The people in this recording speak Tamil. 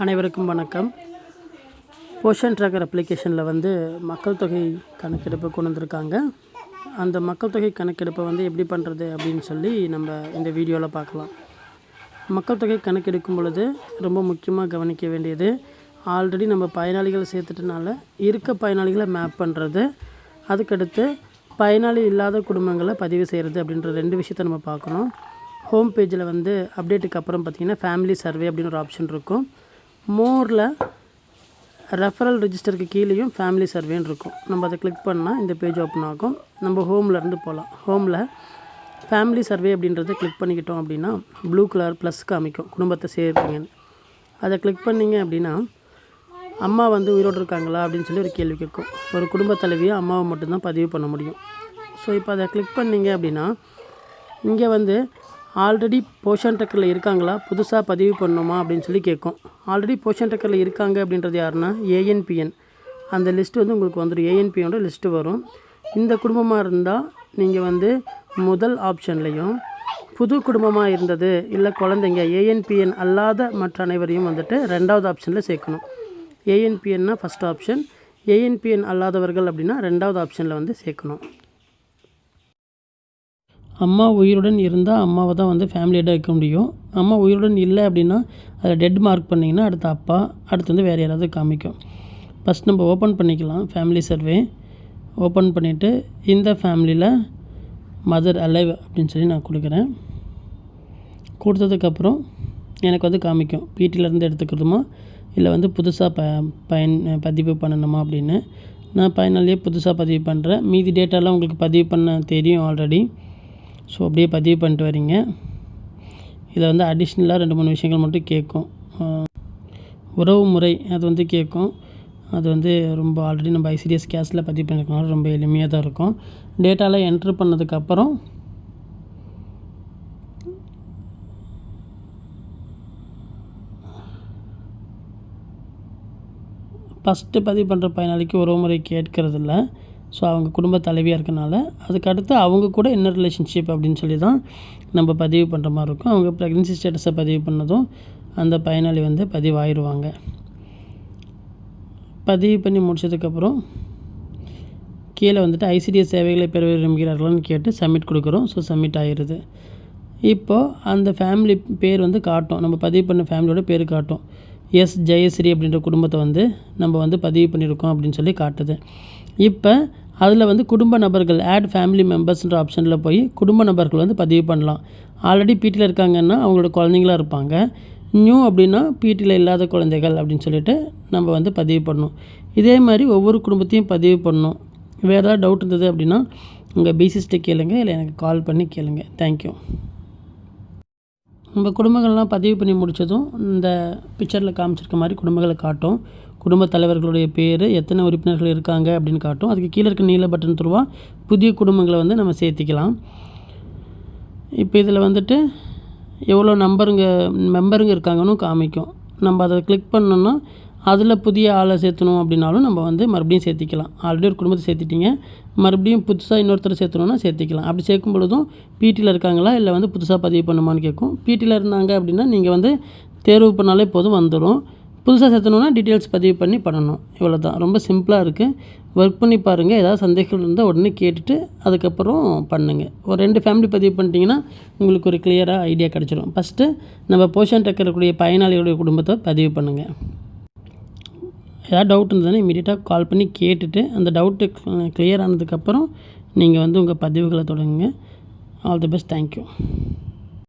அனைவருக்கும் வணக்கம். போஷன் ட்ராக்கர் அப்ளிகேஷனில் மக்கள் தொகை கணக்கெடுப்பு கொண்டு வந்திருக்காங்க. அந்த மக்கள் தொகை கணக்கெடுப்பை எப்படி பண்ணுறது அப்படின்னு சொல்லி நம்ம இந்த வீடியோவில் பார்க்கலாம். மக்கள் தொகை கணக்கெடுக்கும் பொழுது ரொம்ப முக்கியமாக கவனிக்க வேண்டியது, ஆல்ரெடி நம்ம பயனாளிகள் சேர்த்துட்டனால இருக்க பயனாளிகளை மேப் பண்ணுறது, அதுக்கடுத்து பயனாளி இல்லாத குடும்பங்களை பதிவு செய்கிறது அப்படின்ற 2 விஷயத்தை நம்ம பார்க்கணும். ஹோம் பேஜில் அப்டேட்டுக்கு அப்புறம் பார்த்திங்கன்னா ஃபேமிலி சர்வே அப்படின்னு ஒரு ஆப்ஷன் இருக்கும். மோரில் ரெஃபரல் ரிஜிஸ்டருக்கு கீழேயும் ஃபேமிலி சர்வேன்னு இருக்கும். நம்ம அதை கிளிக் பண்ணால் இந்த பேஜ் ஓப்பன் ஆகும். நம்ம ஹோம்லேருந்து போகலாம். ஹோமில் ஃபேமிலி சர்வே அப்படின்றத கிளிக் பண்ணிக்கிட்டோம் அப்படின்னா ப்ளூ கலர் ப்ளஸ் காமிக்கும், குடும்பத்தை சேர்ப்பீங்கன்னு. அதை கிளிக் பண்ணிங்க அப்படின்னா அம்மா உயிரோடு இருக்காங்களா அப்படின்னு சொல்லி ஒரு கேள்வி கேட்கும். ஒரு குடும்ப தலைவியை அம்மாவை மட்டும்தான் பதிவு பண்ண முடியும். ஸோ இப்போ அதை கிளிக் பண்ணிங்க அப்படின்னா இங்கே ஆல்ரெடி போஷன் ட்ராக்கரில் இருக்காங்களா, புதுசாக பதிவு பண்ணணுமா அப்படின்னு சொல்லி கேட்கும். ஆல்ரெடி போஷன் ட்ராக்கரில் இருக்காங்க அப்படின்றது யாருன்னா ஏஎன்பிஎன். அந்த லிஸ்ட்டு உங்களுக்கு வந்துடும். ஏஎன்பிஎனோட லிஸ்ட்டு வரும். இந்த குடும்பமாக இருந்தால் நீங்கள் முதல் ஆப்ஷன்லேயும், புது குடும்பமாக இருந்தது இல்லை குழந்தைங்க ஏஎன்பிஎன் அல்லாத மற்ற அனைவரையும் 2வது ஆப்ஷனில் சேர்க்கணும். ஏஎன்பிஎன்னா ஃபஸ்ட் ஆப்ஷன், ஏஎன்பிஎன் அல்லாதவர்கள் அப்படின்னா 2வது ஆப்ஷனில் சேர்க்கணும். அம்மா உயிருடன் இருந்தால் அம்மாவை தான் ஃபேமிலி ஹெட்டாக வைக்க முடியும். அம்மா உயிருடன் இல்லை அப்படின்னா அதை டெட் மார்க் பண்ணிங்கன்னா அடுத்து அப்பா, அடுத்து வேறு யாராவது காமிக்கும். ஃபஸ்ட் நம்ம ஓப்பன் பண்ணிக்கலாம். ஃபேமிலி சர்வே ஓப்பன் பண்ணிவிட்டு இந்த ஃபேமிலியில் மதர் அலைவ் அப்படின்னு சொல்லி நான் கொடுக்குறேன். கொடுத்ததுக்கப்புறம் எனக்கு காமிக்கும் பிடிலேருந்து எடுத்துக்கிறதுமா இல்லை புதுசாக பதிவு பண்ணணுமா அப்படின்னு. நான் பயனாளியே புதுசாக பதிவு பண்ணுறேன். மீதி டேட்டாலாம் உங்களுக்கு பதிவு பண்ண தெரியும் ஆல்ரெடி. ஸோ அப்படியே பதிவு பண்ணிட்டு வரீங்க. இதில் அடிஷ்னலாக 2-3 விஷயங்கள் மட்டும் கேட்கும். உறவு முறை அது கேட்கும். அது ரொம்ப ஆல்ரெடி நம்ம ஐசிடிஎஸ் கேஸில் பதிவு பண்ணியிருக்கனால ரொம்ப எளிமையாக தான் இருக்கும். டேட்டாலாம் என்ட்ரு பண்ணதுக்கப்புறம் ஃபஸ்ட்டு பதிவு பண்ணுற பயனாளிக்கு உறவு முறை கேட்கறதில்ல. ஸோ அவங்க குடும்ப தலைவியாக இருக்கனால அதுக்கடுத்து அவங்க கூட என்ன ரிலேஷன்ஷிப் அப்படின்னு சொல்லி தான் நம்ம பதிவு பண்ணுற மாதிரி இருக்கும். அவங்க ப்ரெக்னன்சி ஸ்டேட்டஸை பதிவு பண்ணதும் அந்த பயனாளி பதிவாகிடுவாங்க. பதிவு பண்ணி முடிச்சதுக்கப்புறம் கீழே ஐசிடிஎஸ் சேவைகளை பெற விரும்புகிறார்களான்னு கேட்டு சப்மிட் கொடுக்குறோம். ஸோ சப்மிட் ஆகிடுது. இப்போது அந்த ஃபேமிலி பேர் காட்டும். நம்ம பதிவு பண்ண ஃபேமிலியோட பேர் காட்டும். எஸ் ஜெயஸ்ரீ அப்படின்ற குடும்பத்தை நம்ம பதிவு பண்ணியிருக்கோம் அப்படின்னு சொல்லி காட்டுது. இப்போ அதில் குடும்ப நபர்கள் ஆட் ஃபேமிலி மெம்பர்ஸ்ன்ற ஆப்ஷனில் போய் குடும்ப நபர்கள் பதிவு பண்ணலாம். ஆல்ரெடி பிடியில் இருக்காங்கன்னா அவங்களோட குழந்தைங்களாக இருப்பாங்க. நியூ அப்படின்னா பிடியில் இல்லாத குழந்தைகள் அப்படின்னு சொல்லிட்டு நம்ம பதிவு பண்ணணும். இதே மாதிரி ஒவ்வொரு குடும்பத்தையும் பதிவு பண்ணணும். வேறு ஏதாவது டவுட் இருந்தது அப்படின்னா உங்கள் பிசிஸ்ட்டை கேளுங்க, இல்லை எனக்கு கால் பண்ணி கேளுங்க. தேங்க்யூ. நம்ம குடும்பங்கள்லாம் பதிவு பண்ணி முடித்ததும் இந்த பிக்சரில் காமிச்சிருக்க மாதிரி குடும்பங்களை காட்டும். குடும்ப தலைவர்களுடைய பேர், எத்தனை உறுப்பினர்கள் இருக்காங்க அப்படின்னு காட்டும். அதுக்கு கீழே இருக்க நீல பட்டன் துருவா புதிய குடும்பங்களை நம்ம சேர்த்திக்கலாம். இப்போ இதில் எவ்வளோ மெம்பருங்க இருக்காங்கன்னு காமிக்கும். நம்ம அதை கிளிக் பண்ணோன்னா அதில் புதிய ஆளை சேர்த்தணும் அப்படின்னாலும் நம்ம மறுபடியும் சேர்த்திக்கலாம். ஆல்ரெடி ஒரு குடும்பத்தை சேர்த்திட்டிங்க, மறுபடியும் புதுசாக இன்னொருத்தர் சேர்த்தணுன்னா சேர்த்திக்கலாம். அப்படி சேர்க்கும் பொழுதும் பிடியில் இருக்காங்களா இல்லை புதுசாக பதிவு பண்ணுமான்னு கேட்கும். பிடியில் இருந்தாங்க அப்படின்னா நீங்கள் தேர்வு பண்ணாலே போதும் வந்துடும். புதுசாக சேர்த்தணுன்னா டீட்டெயில்ஸ் பதிவு பண்ணி பண்ணணும். இவ்வளோ தான். ரொம்ப சிம்பிளாக இருக்குது. ஒர்க் பண்ணி பாருங்கள். ஏதாவது சந்தேகங்கள் இருந்தால் உடனே கேட்டுட்டு அதுக்கப்புறம் பண்ணுங்கள். ஒரு 2 ஃபேமிலி பதிவு பண்ணிட்டீங்கன்னா உங்களுக்கு ஒரு கிளியராக ஐடியா கிடச்சிடும். ஃபஸ்ட்டு நம்ம போஷன் ட்ராக்கர் இருக்கக்கூடிய பயனாளிகளுடைய குடும்பத்தை பதிவு பண்ணுங்கள். ஏதாவது டவுட் இருந்ததுன்னா இமீடியட்டாக கால் பண்ணி கேட்டுட்டு அந்த டவுட்டு கிளியர் ஆனதுக்கப்புறம் நீங்கள் உங்கள் பதிவுகளை தொடங்குங்க. All the best. தேங்க்யூ.